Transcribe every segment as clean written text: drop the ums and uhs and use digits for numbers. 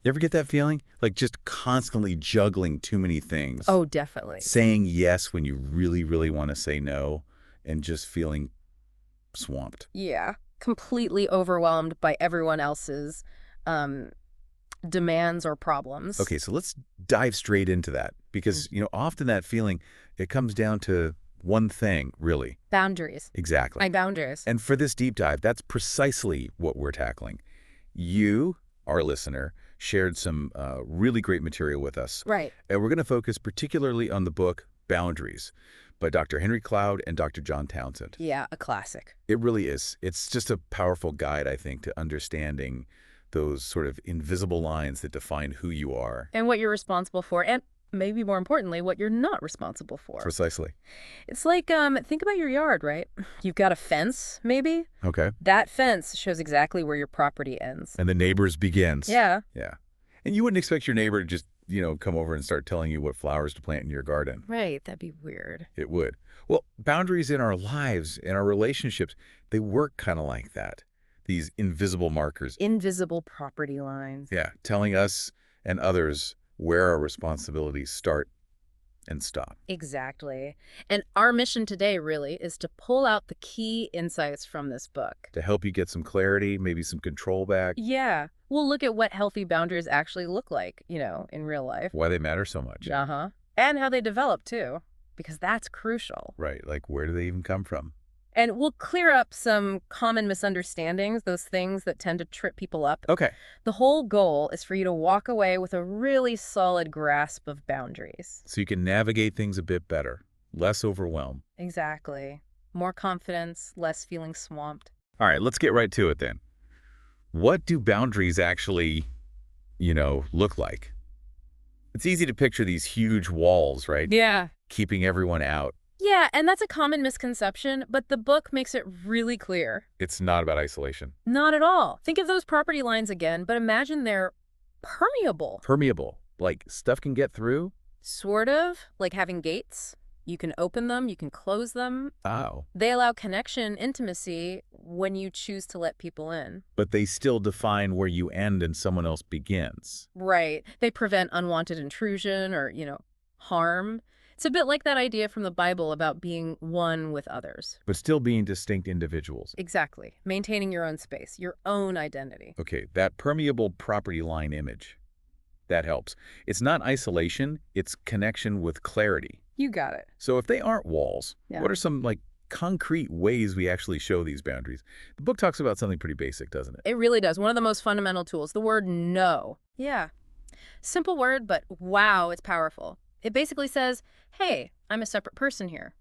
You ever get that feeling? Like just constantly juggling too many things. Oh, definitely. Saying yes when you really, really want to say no, and just feeling swamped. Yeah. Completely overwhelmed by everyone else's um, demands or problems. Okay, so let's dive straight into that because, often that feeling, it comes down to one thing, really. Boundaries. Exactly. My boundaries. And for this deep dive, that's precisely what we're tackling. You, our listener, shared some really great material with us. Right. And we're going to focus particularly on the book Boundaries by Dr. Henry Cloud and Dr. John Townsend. Yeah, a classic. It really is. It's just a powerful guide, I think, to understanding those sort of invisible lines that define who you are. And what you're responsible for, and maybe more importantly, what you're not responsible for. Precisely. It's like, think about your yard, right? You've got a fence, maybe? Okay. That fence shows exactly where your property ends. And the neighbors begins. Yeah. Yeah. And you wouldn't expect your neighbor to just, come over and start telling you what flowers to plant in your garden. Right. That'd be weird. It would. Well, boundaries in our lives, in our relationships, they work kind of like that. These invisible markers. Invisible property lines. Yeah. Telling us and others where our responsibilities start and stop. Exactly. And our mission today really is to pull out the key insights from this book. To help you get some clarity, maybe some control back. Yeah. We'll look at what healthy boundaries actually look like, in real life. Why they matter so much. Uh-huh. And how they develop, too, because that's crucial. Right. Like, where do they even come from? And we'll clear up some common misunderstandings, those things that tend to trip people up. Okay. The whole goal is for you to walk away with a really solid grasp of boundaries. So you can navigate things a bit better, less overwhelmed. Exactly. More confidence, less feeling swamped. All right, let's get right to it then. What do boundaries actually, look like? It's easy to picture these huge walls, right? Yeah. Keeping everyone out. Yeah, and that's a common misconception, but the book makes it really clear. It's not about isolation. Not at all. Think of those property lines again, but imagine they're permeable. Permeable. Like stuff can get through? Sort of, like having gates. You can open them, you can close them. Oh. They allow connection, intimacy, when you choose to let people in. But they still define where you end and someone else begins. Right. They prevent unwanted intrusion or, harm. It's a bit like that idea from the Bible about being one with others. But still being distinct individuals. Exactly. Maintaining your own space, your own identity. Okay, that permeable property line image. That helps. It's not isolation, it's connection with clarity. You got it. So if they aren't walls, Yeah. what are some, concrete ways we actually show these boundaries? The book talks about something pretty basic, doesn't it? It really does. One of the most fundamental tools, the word no. Yeah. Simple word, but wow, it's powerful. It basically says, hey, I'm a separate person here.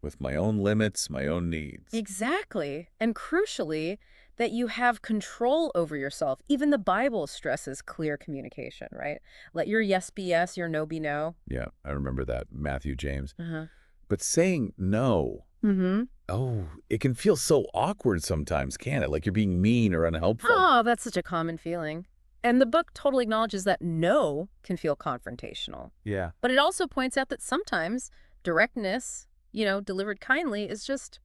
With my own limits, my own needs. Exactly. And crucially, that you have control over yourself. Even the Bible stresses clear communication, right? Let your yes be yes, your no be no. Yeah, I remember that, Matthew, James. Uh-huh. But saying no, Mm-hmm. it can feel so awkward sometimes, can't it? Like you're being mean or unhelpful. Oh, that's such a common feeling. And the book totally acknowledges that no can feel confrontational. Yeah. But it also points out that sometimes directness, delivered kindly, is just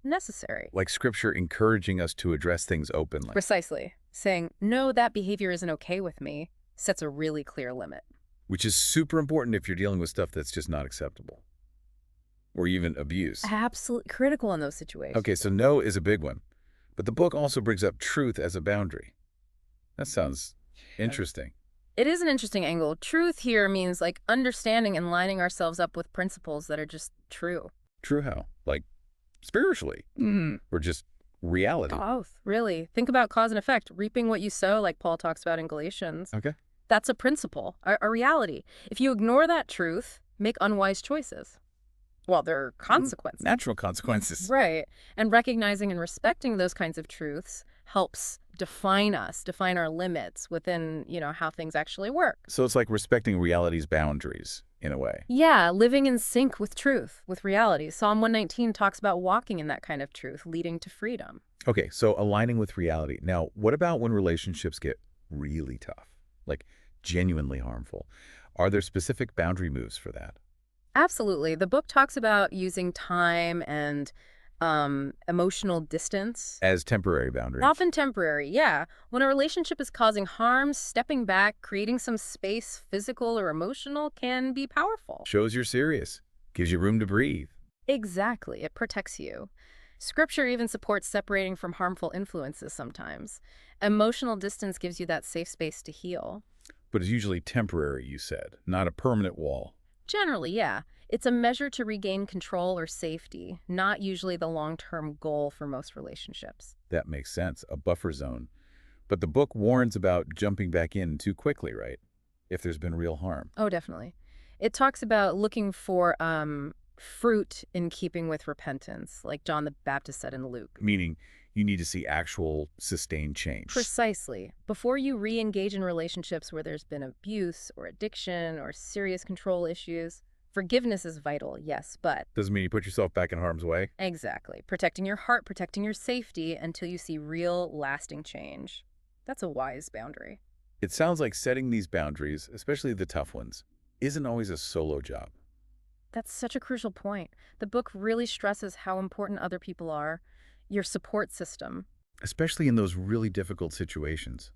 necessary. Like scripture encouraging us to address things openly. Precisely. Saying, no, that behavior isn't okay with me, sets a really clear limit. Which is super important if you're dealing with stuff that's just not acceptable. Or even abuse. Absolutely critical in those situations. Okay, so no is a big one. But the book also brings up truth as a boundary. That sounds interesting. It is an interesting angle. Truth here means understanding and lining ourselves up with principles that are just true. True how? Like spiritually? Or just reality? Both, really. Think about cause and effect. Reaping what you sow, like Paul talks about in Galatians. Okay. That's a principle, a reality. If you ignore that truth, make unwise choices. Well, there are consequences. Natural consequences. Right. And recognizing and respecting those kinds of truths helps define us, define our limits within, how things actually work. So it's like respecting reality's boundaries, in a way. Yeah, living in sync with truth, with reality. Psalm 119 talks about walking in that kind of truth, leading to freedom. Okay, so aligning with reality. Now, what about when relationships get really tough, like genuinely harmful? Are there specific boundary moves for that? Absolutely. The book talks about using time and Emotional distance. As temporary boundaries. Often temporary, yeah. When a relationship is causing harm, stepping back, creating some space, physical or emotional, can be powerful. Shows you're serious. Gives you room to breathe. Exactly, it protects you. Scripture even supports separating from harmful influences sometimes. Emotional distance gives you that safe space to heal. But it's usually temporary, you said, not a permanent wall. Generally, yeah. It's a measure to regain control or safety, not usually the long-term goal for most relationships. That makes sense, a buffer zone. But the book warns about jumping back in too quickly, right? If there's been real harm. Oh, definitely. It talks about looking for fruit in keeping with repentance, like John the Baptist said in Luke. Meaning you need to see actual sustained change. Precisely. Before you re-engage in relationships where there's been abuse or addiction or serious control issues, forgiveness is vital, yes, but Doesn't mean you put yourself back in harm's way. exactly. Protecting your heart, protecting your safety until you see real, lasting change. That's a wise boundary. It sounds like setting these boundaries, especially the tough ones, isn't always a solo job. That's such a crucial point. The book really stresses how important other people are, your support system. Especially in those really difficult situations.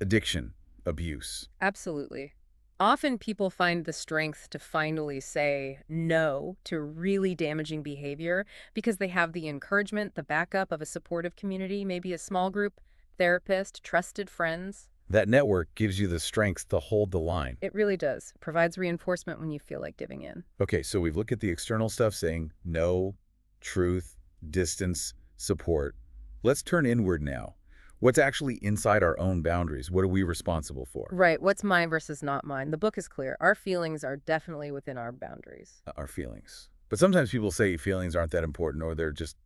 Addiction, abuse. Absolutely. Often people find the strength to finally say no to really damaging behavior because they have the encouragement, the backup of a supportive community, maybe a small group, therapist, trusted friends. That network gives you the strength to hold the line. It really does. Provides reinforcement when you feel like giving in. Okay, so we've looked at the external stuff saying no, truth, distance, support. Let's turn inward now. What's actually inside our own boundaries? What are we responsible for? Right. What's mine versus not mine? The book is clear. Our feelings are definitely within our boundaries. Our feelings. But sometimes people say feelings aren't that important or they're just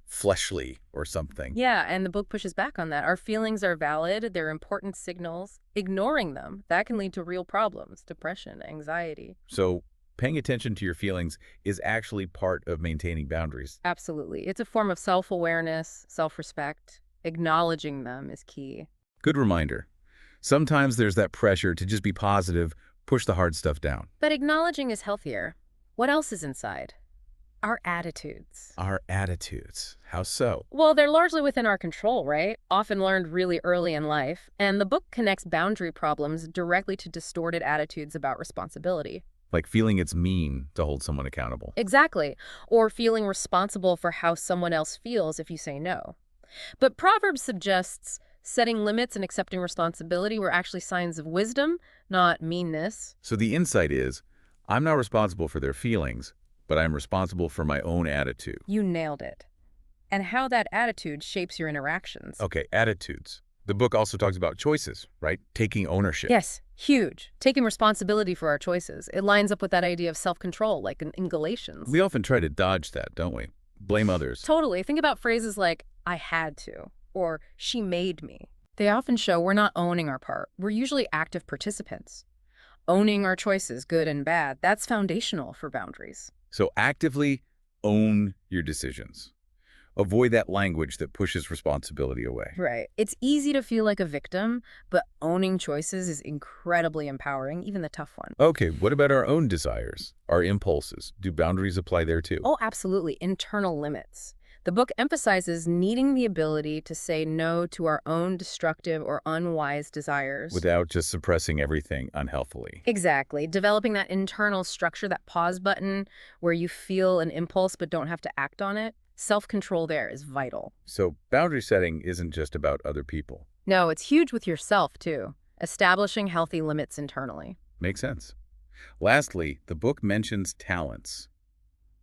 fleshly or something. Yeah, and the book pushes back on that. Our feelings are valid. They're important signals. Ignoring them, that can lead to real problems, depression, anxiety. So paying attention to your feelings is actually part of maintaining boundaries. Absolutely. It's a form of self-awareness, self-respect. Acknowledging them is key. Good reminder. Sometimes there's that pressure to just be positive, push the hard stuff down. But acknowledging is healthier. What else is inside? Our attitudes. Our attitudes. How so? Well, they're largely within our control, right? Often learned really early in life. And the book connects boundary problems directly to distorted attitudes about responsibility. Like feeling it's mean to hold someone accountable. Exactly. Or feeling responsible for how someone else feels if you say no. But Proverbs suggests setting limits and accepting responsibility were actually signs of wisdom, not meanness. So the insight is, I'm not responsible for their feelings, but I'm responsible for my own attitude. You nailed it. And how that attitude shapes your interactions. Okay, attitudes. The book also talks about choices, right? Taking ownership. Yes, huge. Taking responsibility for our choices. It lines up with that idea of self-control, like in Galatians. We often try to dodge that, don't we? Blame others. Totally. Think about phrases like, I had to, or she made me. They often show we're not owning our part. We're usually active participants. Owning our choices, good and bad, that's foundational for boundaries. So actively own your decisions. Avoid that language that pushes responsibility away. Right. It's easy to feel like a victim, but owning choices is incredibly empowering, even the tough one. Okay, what about our own desires, our impulses? Do boundaries apply there too? Oh, absolutely. Internal limits. The book emphasizes needing the ability to say no to our own destructive or unwise desires. Without just suppressing everything unhealthily. Exactly. Developing that internal structure, that pause button where you feel an impulse but don't have to act on it. Self-control there is vital. So boundary setting isn't just about other people. No, it's huge with yourself, too. Establishing healthy limits internally. Makes sense. Lastly, the book mentions talents.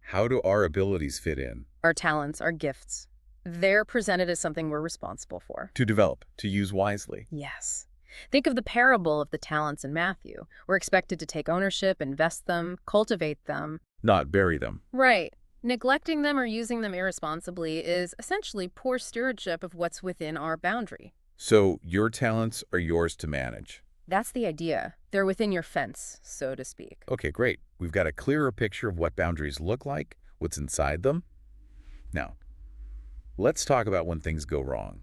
How do our abilities fit in? Our talents, our gifts, they're presented as something we're responsible for. To develop, to use wisely. Yes. Think of the parable of the talents in Matthew. We're expected to take ownership, invest them, cultivate them. Not bury them. Right. Neglecting them or using them irresponsibly is essentially poor stewardship of what's within our boundary. So your talents are yours to manage. That's the idea. They're within your fence, so to speak. Okay, great. We've got a clearer picture of what boundaries look like, what's inside them. Now, let's talk about when things go wrong.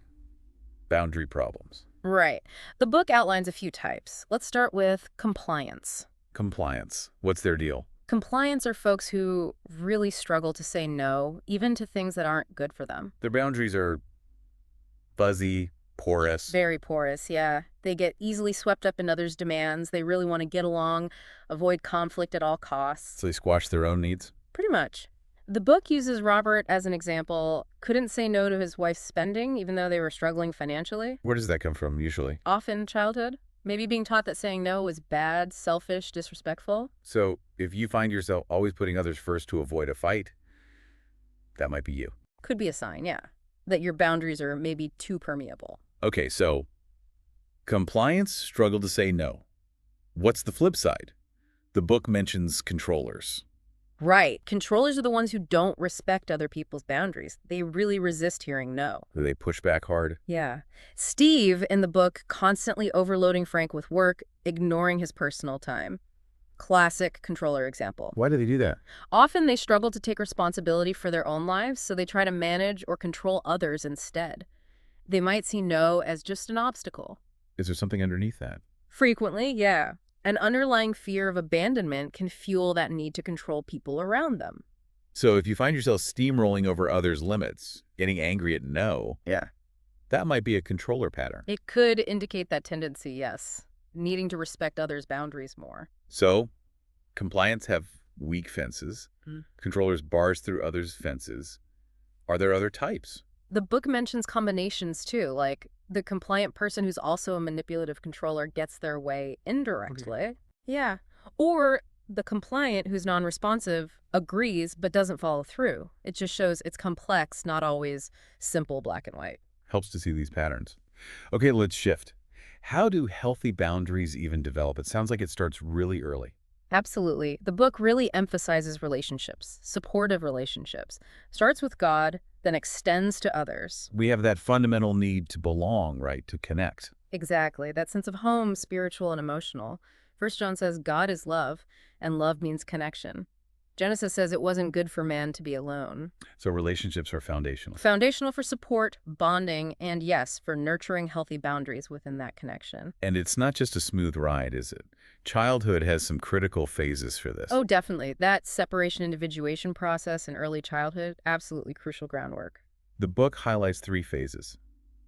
Boundary problems. Right. The book outlines a few types. Let's start with compliance. Compliance. What's their deal? Compliance are folks who really struggle to say no, even to things that aren't good for them. Their boundaries are fuzzy, porous. Very porous, yeah. They get easily swept up in others' demands. They really want to get along, avoid conflict at all costs. So they squash their own needs. Pretty much. The book uses Robert as an example. Couldn't say no to his wife's spending, even though they were struggling financially. Where does that come from, usually? Often childhood. Maybe being taught that saying no was bad, selfish, disrespectful. So if you find yourself always putting others first to avoid a fight, that might be you. Could be a sign, yeah, that your boundaries are maybe too permeable. Okay, so compliance struggle to say no. What's the flip side? The book mentions controllers. Right. Controllers are the ones who don't respect other people's boundaries. They really resist hearing no. Do they push back hard? Yeah. Steve, in the book, constantly overloading Frank with work, ignoring his personal time. Classic controller example. Why do they do that? Often they struggle to take responsibility for their own lives, so they try to manage or control others instead. They might see no as just an obstacle. Is there something underneath that? Frequently, yeah. An underlying fear of abandonment can fuel that need to control people around them. So if you find yourself steamrolling over others' limits, getting angry at no, Yeah. that might be a controller pattern. It could indicate that tendency, yes. Needing to respect others' boundaries more. So compliance have weak fences. Mm. Controllers bars through others' fences. Are there other types? The book mentions combinations too, like the compliant person who's also a manipulative controller gets their way indirectly. Yeah. Or the compliant who's non-responsive agrees but doesn't follow through. It just shows it's complex, not always simple black and white. Helps to see these patterns. Okay, let's shift. How do healthy boundaries even develop? It sounds like it starts really early. Absolutely. The book really emphasizes relationships, supportive relationships. Starts with God, then extends to others. We have that fundamental need to belong, right? To connect. Exactly. That sense of home, spiritual and emotional. First John says God is love, and love means connection. Genesis says it wasn't good for man to be alone. So relationships are foundational. Foundational for support, bonding, and yes, for nurturing healthy boundaries within that connection. And it's not just a smooth ride, is it? Childhood has some critical phases for this. Oh, definitely. That separation individuation process in early childhood, absolutely crucial groundwork. The book highlights 3 phases: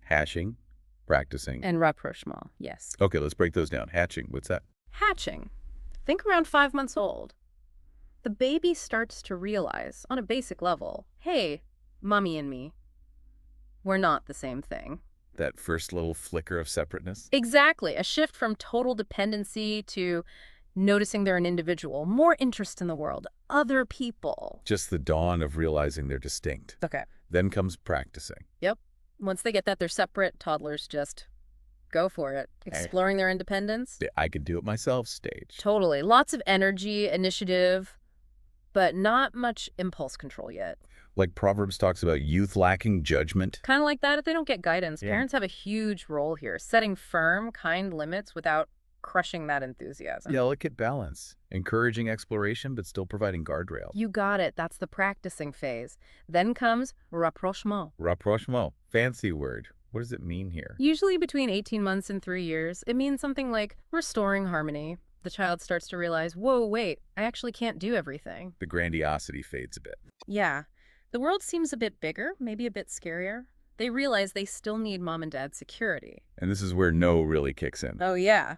hatching, practicing. And rapprochement, yes. Okay, let's break those down. Hatching, what's that? Hatching. Think around 5 months old. The baby starts to realize, on a basic level, hey, mommy and me, we're not the same thing. That first little flicker of separateness? Exactly. A shift from total dependency to noticing they're an individual, more interest in the world, other people. Just the dawn of realizing they're distinct. Okay. Then comes practicing. Yep. Once they get that they're separate, toddlers just go for it. Exploring their independence. The I could do it myself stage. Totally. Lots of energy, initiative, but not much impulse control yet. Like Proverbs talks about youth lacking judgment. Kind of like that if they don't get guidance. Yeah. Parents have a huge role here, setting firm, kind limits without crushing that enthusiasm. Delicate balance. Encouraging exploration, but still providing guardrails. You got it. That's the practicing phase. Then comes rapprochement. Rapprochement. Fancy word. What does it mean here? Usually between 18 months and 3 years, it means something like restoring harmony. The child starts to realize, whoa, wait, I actually can't do everything. The grandiosity fades a bit. Yeah. The world seems a bit bigger, maybe a bit scarier. They realize they still need mom and dad's security. And this is where no really kicks in. Oh, yeah.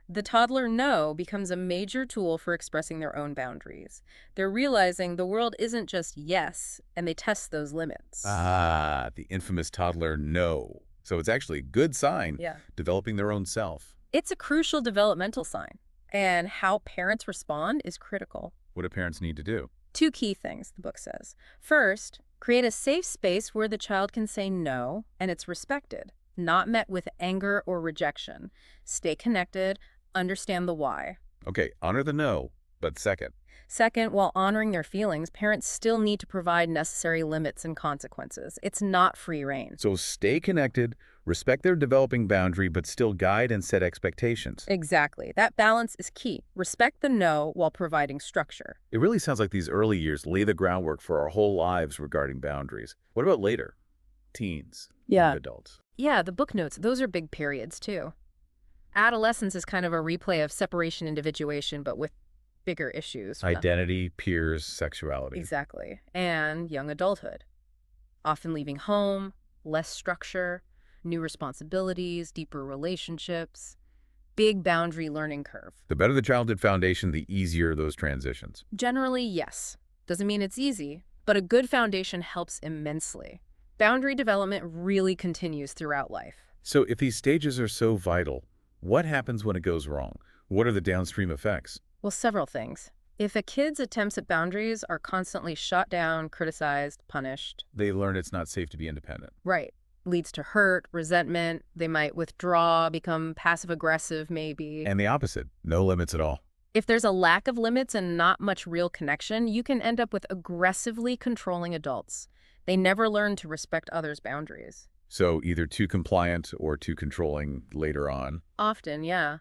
The toddler no becomes a major tool for expressing their own boundaries. They're realizing the world isn't just yes, and they test those limits. Ah, the infamous toddler no. So it's actually a good sign. Yeah. Developing their own self. It's a crucial developmental sign. And how parents respond is critical. What do parents need to do? 2 key things, the book says. First, create a safe space where the child can say no and it's respected, not met with anger or rejection. Stay connected, understand the why. Okay, honor the no, but second. Second, while honoring their feelings, parents still need to provide necessary limits and consequences. It's not free rein. So stay connected, respect their developing boundary, but still guide and set expectations. Exactly. That balance is key. Respect the no while providing structure. It really sounds like these early years lay the groundwork for our whole lives regarding boundaries. What about later? Teens. Yeah. And adults. Yeah, the book notes, those are big periods too. Adolescence is kind of a replay of separation individuation, but with bigger issues. Identity, peers, sexuality. Exactly. And young adulthood. Often leaving home, less structure, new responsibilities, deeper relationships, big boundary learning curve. The better the childhood foundation, the easier those transitions. Generally, yes. Doesn't mean it's easy, but a good foundation helps immensely. Boundary development really continues throughout life. So if these stages are so vital, what happens when it goes wrong? What are the downstream effects? Well, several things. If a kid's attempts at boundaries are constantly shot down, criticized, punished, They learn it's not safe to be independent. right, leads to hurt, resentment, they might withdraw, become passive-aggressive maybe. And the opposite, no limits at all. If there's a lack of limits and not much real connection, you can end up with aggressively controlling adults. They never learn to respect others' boundaries. So either too compliant or too controlling later on. Often, yeah.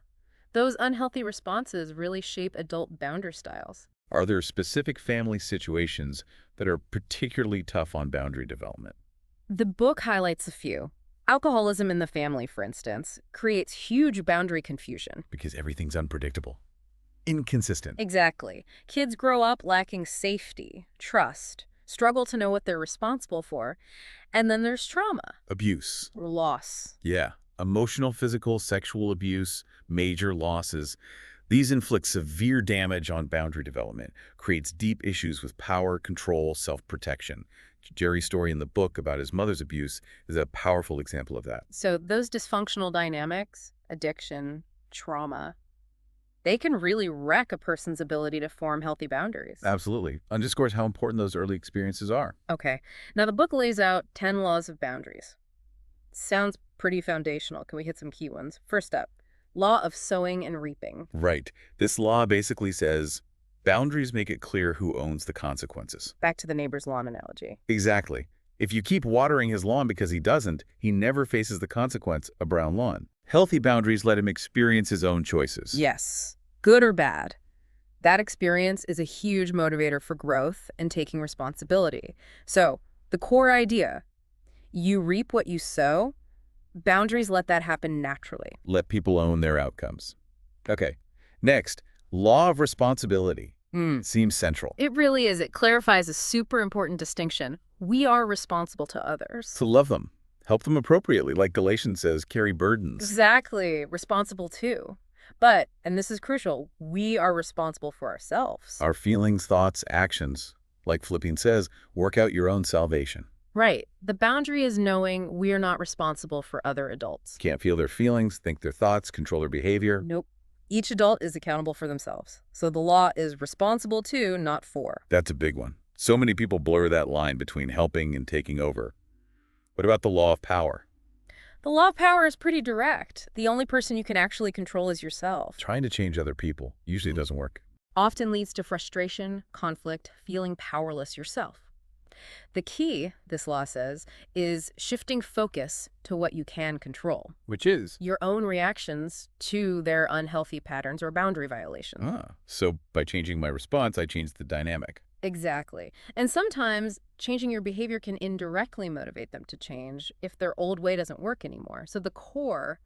Those unhealthy responses really shape adult boundary styles. Are there specific family situations that are particularly tough on boundary development? The book highlights a few. Alcoholism in the family, for instance, creates huge boundary confusion. Because everything's unpredictable. Inconsistent. Exactly. Kids grow up lacking safety, trust, struggle to know what they're responsible for, and then there's trauma, Abuse. or loss. Yeah. Emotional, physical, sexual abuse, major losses. These inflict severe damage on boundary development, creates deep issues with power, control, self-protection. Jerry's story in the book about his mother's abuse is a powerful example of that. So those dysfunctional dynamics, addiction, trauma, they can really wreck a person's ability to form healthy boundaries. Absolutely. Underscores how important those early experiences are. Okay. Now the book lays out 10 laws of boundaries. Sounds pretty foundational. Can we hit some key ones? First up, law of sowing and reaping. Right. This law basically says boundaries make it clear who owns the consequences. Back to the neighbor's lawn analogy. Exactly. If you keep watering his lawn because he doesn't, he never faces the consequence, a brown lawn. Healthy boundaries let him experience his own choices. Yes, good or bad. That experience is a huge motivator for growth and taking responsibility. So, the core idea, you reap what you sow, boundaries let that happen naturally. Let people own their outcomes. Okay. Next, law of responsibility. Seems central. It really is. It clarifies a super important distinction. We are responsible to others. To love them. Help them appropriately, like Galatians says, carry burdens. Exactly. Responsible too. But, and this is crucial, we are responsible for ourselves. Our feelings, thoughts, actions. Like Philippians says, work out your own salvation. Right. The boundary is knowing we are not responsible for other adults. Can't feel their feelings, think their thoughts, control their behavior. Nope. Each adult is accountable for themselves. So the law is responsible to, not for. That's a big one. So many people blur that line between helping and taking over. What about the law of power? The law of power is pretty direct. The only person you can actually control is yourself. Trying to change other people usually doesn't work. Often leads to frustration, conflict, feeling powerless yourself. The key, this law says, is shifting focus to what you can control. Which is? Your own reactions to their unhealthy patterns or boundary violations. So by changing my response, I change the dynamic. Exactly. And sometimes changing your behavior can indirectly motivate them to change if their old way doesn't work anymore. So the core,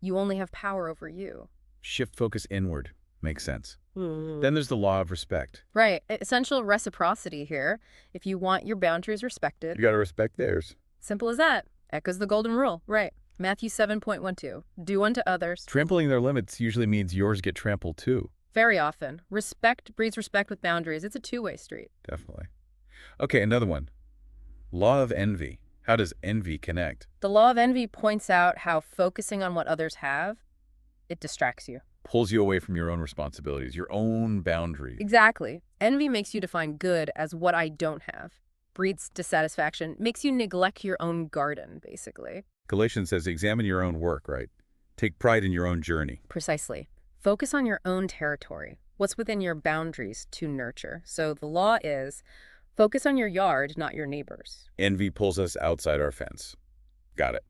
you only have power over you. Shift focus inward. Makes sense. Then there's the law of respect. Right. Essential reciprocity here. If you want your boundaries respected. You got to respect theirs. Simple as that. Echoes the golden rule. Right. Matthew 7.12. Do unto others. Trampling their limits usually means yours get trampled too. Very often. Respect breeds respect with boundaries. It's a two-way street. Definitely. Okay, another one. Law of envy. How does envy connect? The law of envy points out how focusing on what others have, it distracts you. Pulls you away from your own responsibilities, your own boundaries. Exactly. Envy makes you define good as what I don't have. Breeds dissatisfaction, makes you neglect your own garden, basically. Galatians says examine your own work, right? Take pride in your own journey. Precisely. Focus on your own territory, what's within your boundaries to nurture. So the law is focus on your yard, not your neighbor's. Envy pulls us outside our fence. Got it.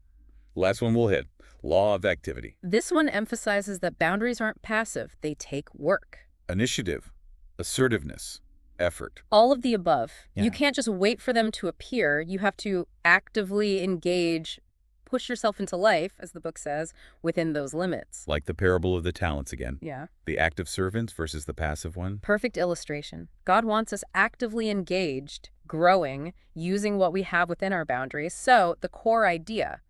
Last one we'll hit. Law of activity. This one emphasizes that boundaries aren't passive, they take work. Initiative, assertiveness, effort. All of the above. Yeah. You can't just wait for them to appear. You have to actively engage push yourself into life, as the book says, within those limits. Like the parable of the talents again. Yeah. The active servant versus the passive one. Perfect illustration. God wants us actively engaged, growing, using what we have within our boundaries. So, the core idea,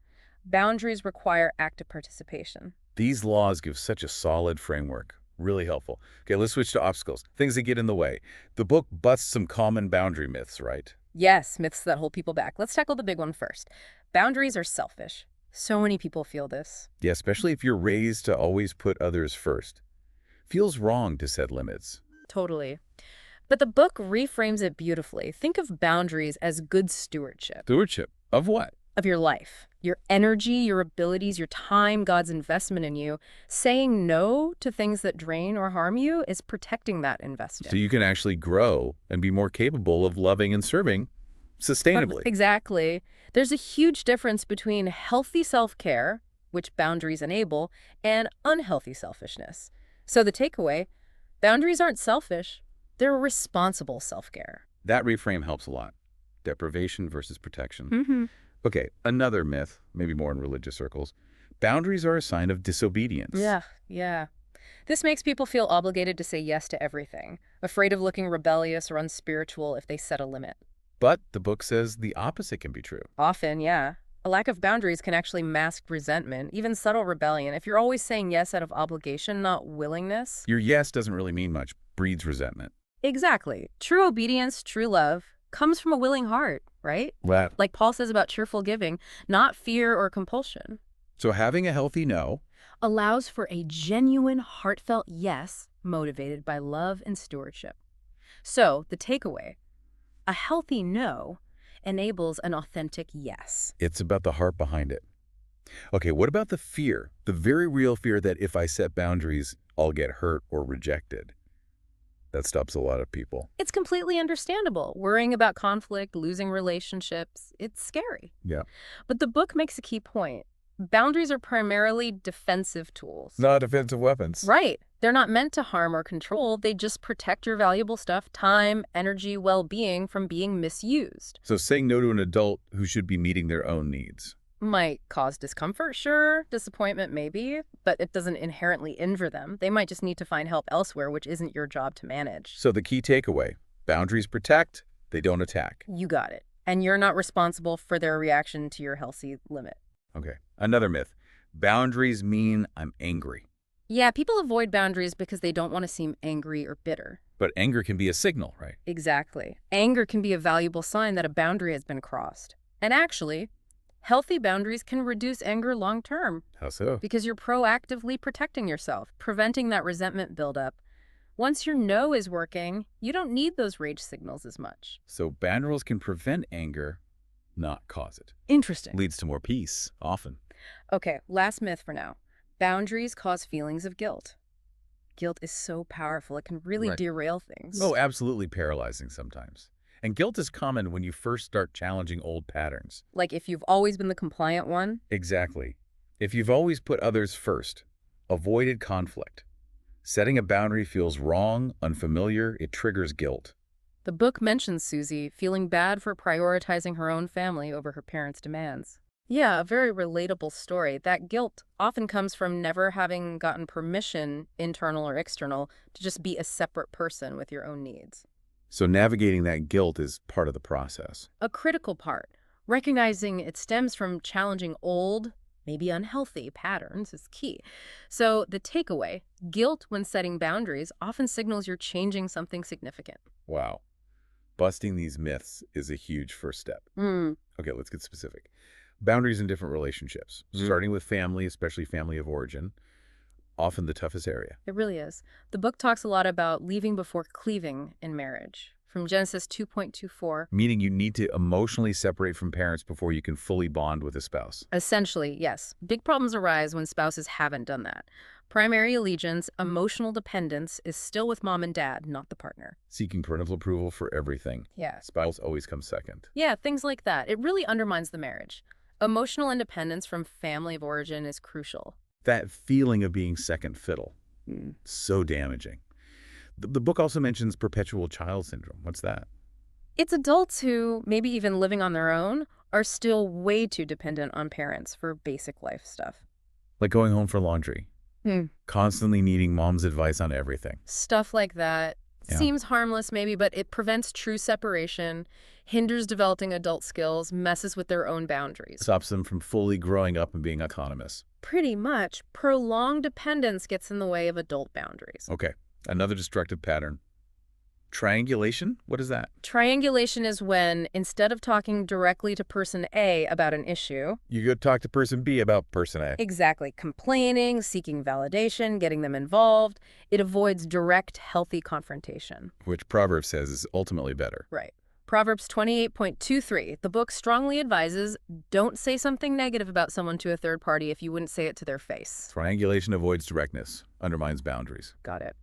boundaries require active participation. These laws give such a solid framework. Really helpful. Okay, let's switch to obstacles. Things that get in the way. The book busts some common boundary myths, right? Yes, myths that hold people back. Let's tackle the big one first. Boundaries are selfish. So many people feel this. Yeah, especially if you're raised to always put others first. Feels wrong to set limits. Totally. But the book reframes it beautifully. Think of boundaries as good stewardship Stewardship of what? of your life, your energy, your abilities, your time, God's investment in you. Saying no to things that drain or harm you is protecting that investment. So you can actually grow and be more capable of loving and serving sustainably. Exactly. There's a huge difference between healthy self-care, which boundaries enable, and unhealthy selfishness. So the takeaway, boundaries aren't selfish. They're responsible self-care. That reframe helps a lot. Deprivation versus protection. Mm-hmm. Okay, another myth, maybe more in religious circles. Boundaries are a sign of disobedience. Yeah. This makes people feel obligated to say yes to everything, afraid of looking rebellious or unspiritual if they set a limit. But the book says the opposite can be true. Often, yeah. A lack of boundaries can actually mask resentment, even subtle rebellion. If you're always saying yes out of obligation, not willingness. Your yes doesn't really mean much, breeds resentment. Exactly. True obedience, true love, comes from a willing heart, right? That. Like Paul says about cheerful giving, not fear or compulsion. So having a healthy no, Allows for a genuine, heartfelt yes motivated by love and stewardship. So, the takeaway, a healthy no enables an authentic yes. it's about the heart behind it. Okay, what about the fear? The very real fear that if I set boundaries, I'll get hurt or rejected. That stops a lot of people. It's completely understandable. Worrying about conflict, losing relationships, it's scary. Yeah. But the book makes a key point. Boundaries are primarily defensive tools. Not offensive weapons. Right. They're not meant to harm or control. They just protect your valuable stuff, time, energy, well-being from being misused. So saying no to an adult who should be meeting their own needs. Might cause discomfort, sure, disappointment maybe, but it doesn't inherently injure them. They might just need to find help elsewhere, which isn't your job to manage. So the key takeaway, boundaries protect, they don't attack. You got it. And you're not responsible for their reaction to your healthy limit. Okay, another myth. Boundaries mean I'm angry. Yeah, people avoid boundaries because they don't want to seem angry or bitter. But anger can be a signal, right? Exactly. Anger can be a valuable sign that a boundary has been crossed. And actually, healthy boundaries can reduce anger long term How so? because you're proactively protecting yourself, preventing that resentment buildup. Once your no is working, you don't need those rage signals as much. So boundaries can prevent anger, not cause it. Interesting. Leads to more peace, often. Okay, last myth for now. Boundaries cause feelings of guilt. Guilt is so powerful, it can really Right. derail things. Oh, absolutely paralyzing sometimes. And guilt is common when you first start challenging old patterns. Like if you've always been the compliant one. Exactly. If you've always put others first, avoided conflict, setting a boundary feels wrong, unfamiliar, it triggers guilt. The book mentions Susie feeling bad for prioritizing her own family over her parents' demands. Yeah, a very relatable story. That guilt often comes from never having gotten permission, internal or external, to just be a separate person with your own needs. So navigating that guilt is part of the process. A critical part, recognizing it stems from challenging old, maybe unhealthy patterns is key. So the takeaway, guilt when setting boundaries often signals you're changing something significant. Wow. Busting these myths is a huge first step. Okay, let's get specific. Boundaries in different relationships, starting with family, especially family of origin, often the toughest area. It really is. The book talks a lot about leaving before cleaving in marriage. From Genesis 2.24, Meaning you need to emotionally separate from parents before you can fully bond with a spouse. essentially, yes, big problems arise when spouses haven't done that. Primary allegiance, emotional dependence is still with mom and dad, not the partner. Seeking parental approval for everything. Yeah. Spouse always comes second. Yeah, things like that. It really undermines the marriage. Emotional independence from family of origin is crucial. That feeling of being second fiddle, so damaging. The book also mentions perpetual child syndrome. What's that? It's adults who, maybe even living on their own, are still way too dependent on parents for basic life stuff. Like going home for laundry, Hmm. constantly needing mom's advice on everything. Stuff like that Yeah. seems harmless maybe, but it prevents true separation, hinders developing adult skills, messes with their own boundaries. Stops them from fully growing up and being autonomous. Pretty much, prolonged dependence gets in the way of adult boundaries. Okay, another destructive pattern. Triangulation? What is that? Triangulation is when, instead of talking directly to person A about an issue, You go talk to person B about person A. exactly, complaining, seeking validation, getting them involved, it avoids direct, healthy confrontation. Which Proverbs says is ultimately better. Right. Proverbs 28.23, the book strongly advises, don't say something negative about someone to a third party if you wouldn't say it to their face. Triangulation avoids directness, undermines boundaries. Got it.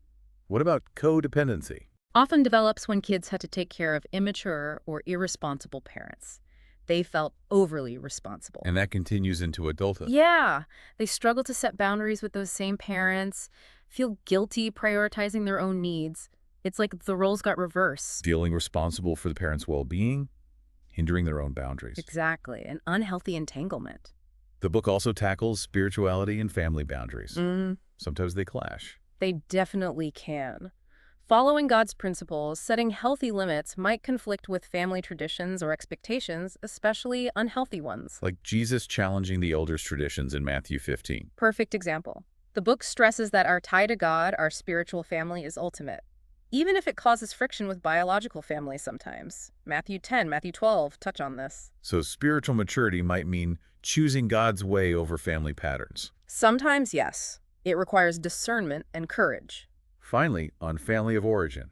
What about codependency? Often develops when kids had to take care of immature or irresponsible parents. They felt overly responsible. And that continues into adulthood. Yeah, they struggle to set boundaries with those same parents, feel guilty prioritizing their own needs. It's like the roles got reversed. Feeling responsible for the parent's well-being, hindering their own boundaries. Exactly, an unhealthy entanglement. The book also tackles spirituality and family boundaries. Sometimes they clash. They definitely can. Following God's principles, setting healthy limits might conflict with family traditions or expectations, especially unhealthy ones. Like Jesus challenging the elders' traditions in Matthew 15. Perfect example. The book stresses that our tie to God, our spiritual family, is ultimate, even if it causes friction with biological families sometimes. Matthew 10, Matthew 12 touch on this. So spiritual maturity might mean choosing God's way over family patterns. Sometimes, yes. It requires discernment and courage. Finally, on family of origin,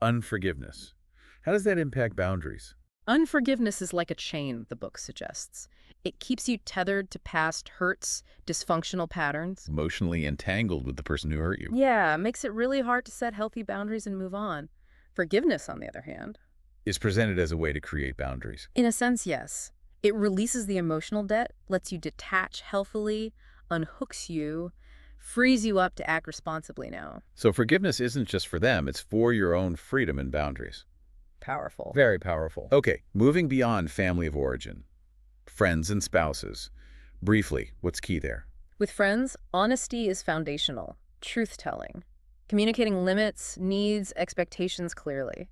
unforgiveness. How does that impact boundaries? Unforgiveness is like a chain, the book suggests. It keeps you tethered to past hurts, dysfunctional patterns. Emotionally entangled with the person who hurt you. Yeah, makes it really hard to set healthy boundaries and move on. Forgiveness, on the other hand, Is presented as a way to create boundaries. in a sense, yes. It releases the emotional debt, lets you detach healthily, unhooks you, frees you up to act responsibly now. So forgiveness isn't just for them, it's for your own freedom and boundaries. Powerful. Very powerful. Okay, moving beyond family of origin. Friends and spouses. Briefly, what's key there? With friends, honesty is foundational. Truth-telling. Communicating limits, needs, expectations clearly.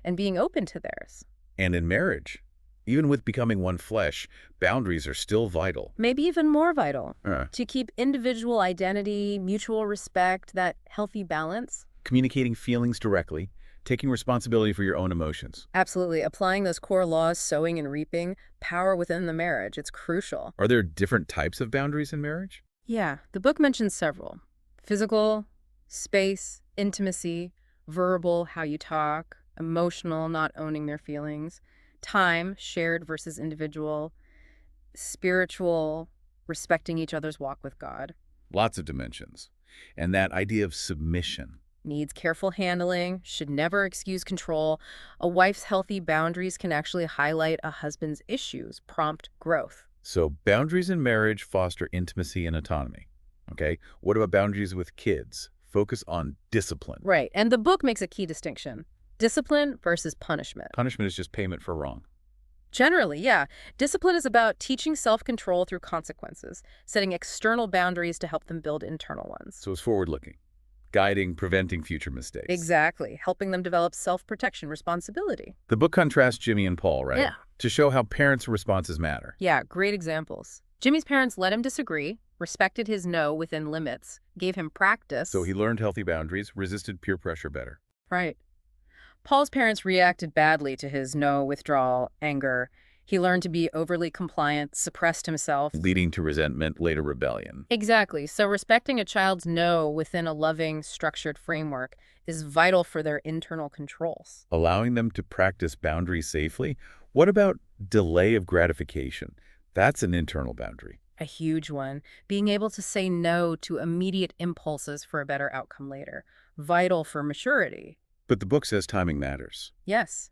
And being open to theirs. And in marriage. Even with becoming one flesh, boundaries are still vital. Maybe even more vital. Uh, To keep individual identity, mutual respect, that healthy balance. Communicating feelings directly, taking responsibility for your own emotions. Absolutely. Applying those core laws, sowing and reaping, power within the marriage. It's crucial. Are there different types of boundaries in marriage? Yeah, the book mentions several. Physical, space, intimacy, verbal, how you talk, emotional, not owning their feelings, time, shared versus individual, spiritual, respecting each other's walk with God. Lots of dimensions. And that idea of submission. Needs careful handling, should never excuse control. A wife's healthy boundaries can actually highlight a husband's issues, prompt growth. So boundaries in marriage foster intimacy and autonomy. Okay, what about boundaries with kids? Focus on discipline. Right, and the book makes a key distinction. Discipline versus punishment. Punishment is just payment for wrong. Generally, yeah. Discipline is about teaching self-control through consequences, setting external boundaries to help them build internal ones. So it's forward-looking, guiding, preventing future mistakes. Exactly, helping them develop self-protection responsibility. The book contrasts Jimmy and Paul, right? Yeah. To show how parents' responses matter. Yeah, great examples. Jimmy's parents let him disagree, respected his no within limits, gave him practice. So he learned healthy boundaries, resisted peer pressure better. Right. Paul's parents reacted badly to his no, withdrawal, anger. He learned to be overly compliant, suppressed himself. Leading to resentment, later rebellion. Exactly. So respecting a child's no within a loving, structured framework is vital for their internal controls. Allowing them to practice boundaries safely. What about delay of gratification? That's an internal boundary. A huge one. Being able to say no to immediate impulses for a better outcome later. Vital for maturity. But the book says timing matters. Yes.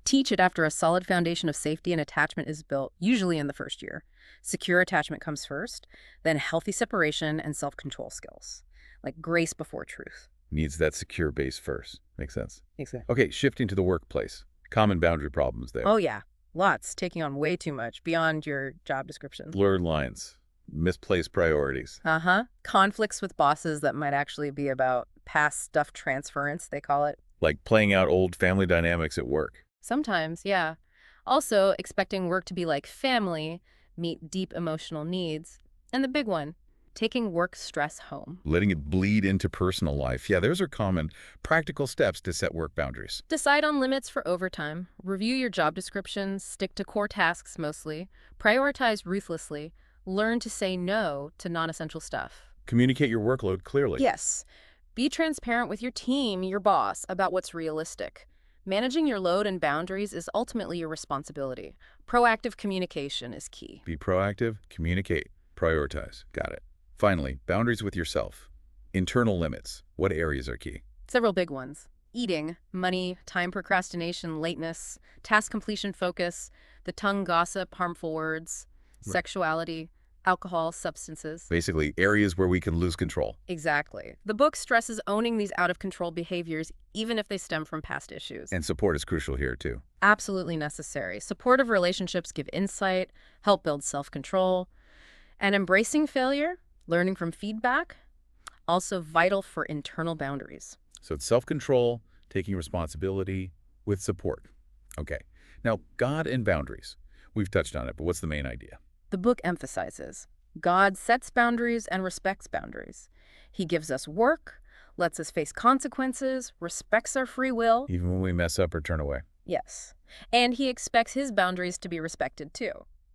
Teach it after a solid foundation of safety and attachment is built, usually in the first year. Secure attachment comes first, then healthy separation and self-control skills, like grace before truth. Needs that secure base first. Makes sense. Exactly. Okay, shifting to the workplace. Common boundary problems there. Oh, yeah. Lots, taking on way too much beyond your job description. Blurred lines, misplaced priorities. Uh-huh. Conflicts with bosses that might actually be about past stuff transference, they call it. Like playing out old family dynamics at work. Sometimes, yeah. Also, expecting work to be like family, meet deep emotional needs. And the big one, taking work stress home. Letting it bleed into personal life. Yeah, those are common, practical steps to set work boundaries. Decide on limits for overtime. Review your job description. Stick to core tasks mostly. Prioritize ruthlessly. Learn to say no to non-essential stuff. Communicate your workload clearly. Yes. Be transparent with your team, your boss, about what's realistic. Managing your load and boundaries is ultimately your responsibility. Proactive communication is key. Be proactive, communicate, prioritize. Got it. Finally, boundaries with yourself. Internal limits. What areas are key? Several big ones. Eating, money, time procrastination, lateness, task completion focus, the tongue gossip, harmful words, sexuality, alcohol, substances. Basically, areas where we can lose control. Exactly. The book stresses owning these out-of-control behaviors, even if they stem from past issues. And support is crucial here, too. Absolutely necessary. Supportive relationships give insight, help build self-control, and embracing failure, learning from feedback, also vital for internal boundaries. So it's self-control, taking responsibility with support. Okay. Now, God and boundaries. We've touched on it, but what's the main idea? The book emphasizes God sets boundaries and respects boundaries. He gives us work, lets us face consequences, respects our free will. Even when we mess up or turn away. Yes. And he expects his boundaries to be respected too.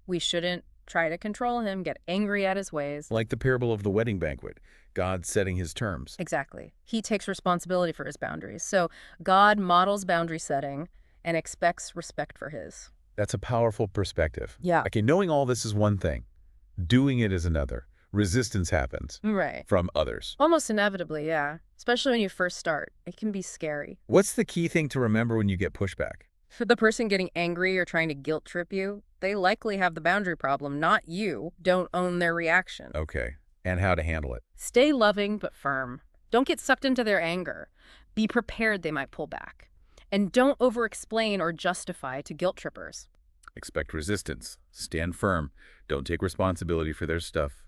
We shouldn't try to control him, get angry at his ways. Like the parable of the wedding banquet, God setting his terms. Exactly. He takes responsibility for his boundaries. So God models boundary setting and expects respect for his. That's a powerful perspective. Yeah. Okay, knowing all this is one thing. Doing it is another. Resistance happens. Right. From others. Almost inevitably, yeah. Especially when you first start. It can be scary. What's the key thing to remember when you get pushback? For the person getting angry or trying to guilt trip you, they likely have the boundary problem, not you. Don't own their reaction. Okay, and how to handle it. Stay loving but firm. Don't get sucked into their anger. Be prepared they might pull back. And don't over-explain or justify to guilt trippers. Expect resistance. Stand firm. Don't take responsibility for their stuff.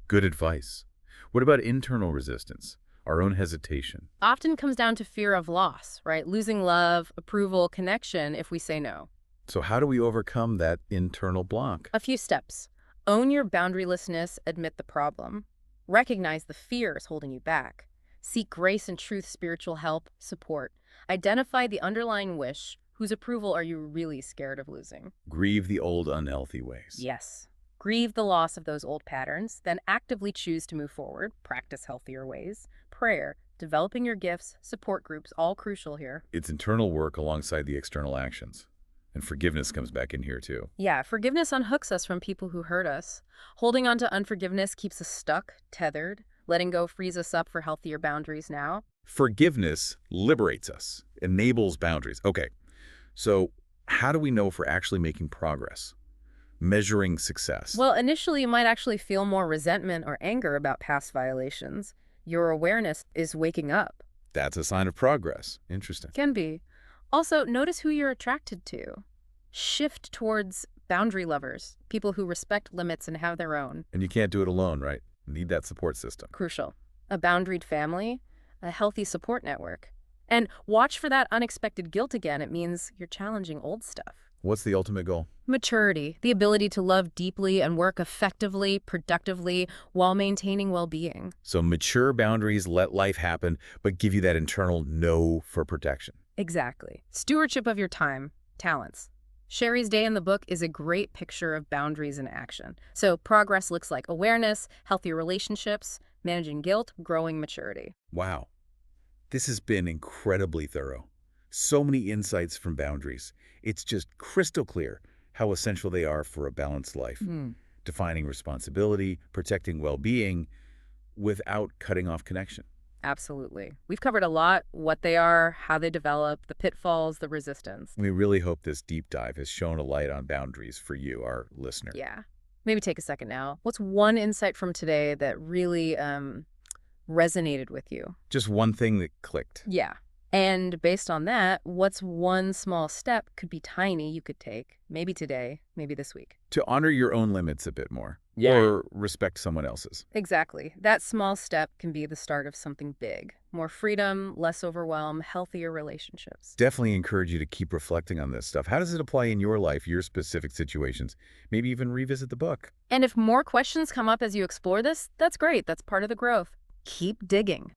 Good advice. What about internal resistance? Our own hesitation. Often comes down to fear of loss, right? Losing love, approval, connection if we say no. So how do we overcome that internal block? A few steps. Own your boundarylessness, admit the problem. Recognize the fears holding you back. Seek grace and truth, spiritual help, support. Identify the underlying wish. Whose approval are you really scared of losing? Grieve the old unhealthy ways. Yes. Grieve the loss of those old patterns, then actively choose to move forward, practice healthier ways. Prayer, developing your gifts, support groups, all crucial here. It's internal work alongside the external actions. And forgiveness comes back in here too. Yeah, forgiveness unhooks us from people who hurt us. Holding on to unforgiveness keeps us stuck, tethered. Letting go frees us up for healthier boundaries now. Forgiveness liberates us, enables boundaries. Okay, so how do we know if we're actually making progress? Measuring success. Well, initially you might actually feel more resentment or anger about past violations. Your awareness is waking up. That's a sign of progress. Interesting. Can be. Also, notice who you're attracted to. Shift towards boundary lovers, people who respect limits and have their own. And you can't do it alone, right? Need that support system. Crucial. A boundaried family, a healthy support network. And watch for that unexpected guilt again. It means you're challenging old stuff. What's the ultimate goal? Maturity, the ability to love deeply and work effectively, productively, while maintaining well-being. So mature boundaries let life happen, but give you that internal no for protection. Exactly. Stewardship of your time, talents. Sherry's day in the book is a great picture of boundaries in action. So progress looks like awareness, healthier relationships, managing guilt, growing maturity. Wow. This has been incredibly thorough. So many insights from boundaries. It's just crystal clear how essential they are for a balanced life. Defining responsibility, protecting well-being without cutting off connection. Absolutely. We've covered a lot, what they are, how they develop, the pitfalls, the resistance. We really hope this deep dive has shown a light on boundaries for you, our listener. Yeah. Maybe take a second now. What's one insight from today that really resonated with you? Just one thing that clicked. Yeah. And based on that, what's one small step could be tiny you could take, maybe today, maybe this week. To honor your own limits a bit more, Yeah. or respect someone else's. Exactly. That small step can be the start of something big. More freedom, less overwhelm, healthier relationships. Definitely encourage you to keep reflecting on this stuff. How does it apply in your life, your specific situations? Maybe even revisit the book. And if more questions come up as you explore this, that's great. That's part of the growth. Keep digging.